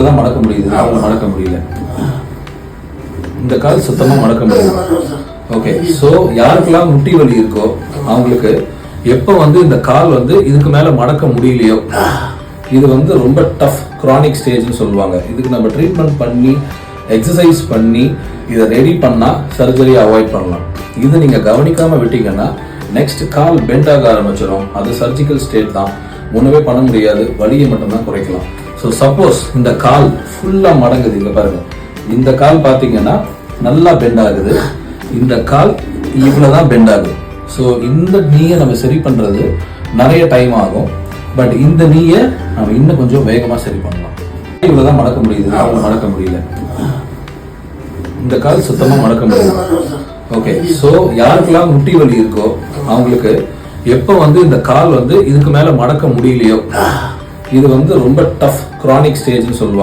இவ்வளவுதான் மடக்க முடியுது, அவ்வளவு மடக்க முடியல. இந்த கால் சுத்தமா மடக்க முடியல. ஓகே, சோ யாருக்கெல்லாம் முட்டி வலி இருக்கோ அவங்களுக்கு எப்ப இந்த கால் இதுக்கு மேல மடக்க முடியலையோ, இது ரொம்ப டஃப் கிரானிக் ஸ்டேஜ்னு சொல்லுவாங்க. இதுக்கு நம்ம ட்ரீட்மெண்ட் பண்ணி எக்ஸசைஸ் பண்ணி இதை ரெடி பண்ணா சர்ஜரி அவாய்ட் பண்ணலாம். இது நீங்க கவனிக்காம விட்டீங்கன்னா நெக்ஸ்ட் கால் பெண்ட் ஆக ஆரம்பிச்சிடும். அது சர்ஜிக்கல் ஸ்டேட் தான், ஒண்ணுமே பண்ண முடியாது, வலியை மட்டும்தான் குறைக்கலாம். ஸோ சப்போஸ் இந்த கால் ஃபுல்லா மடங்குது, இங்க பாருங்க, இந்த கால் பாத்தீங்கன்னா நல்லா பெண்ட் ஆகுது, இந்த கால் இவ்வளவுதான் பெண்ட் ஆகுது. ஸோ இந்த நீயை நம்ம சரி பண்றது நிறைய டைம் ஆகும். பட் இந்த நீயை நம்ம இன்னும் கொஞ்சம் வேகமா சரி பண்ணலாம். இவ்வளவுதான் மடக்க முடியுது, அவ்வளவு மடக்க முடியல. இந்த கால் சுத்தமா மடக்க முடியல. ஓகே, சோ யாருக்கெல்லாம் முட்டி வலி இருக்கோ அவங்களுக்கு எப்ப இந்த கால் இதுக்கு மேல மடக்க முடியலையோ, இது ரொம்ப டஃப் கிரானிக் ஸ்டேஜ்னு சொல்லுவாங்க.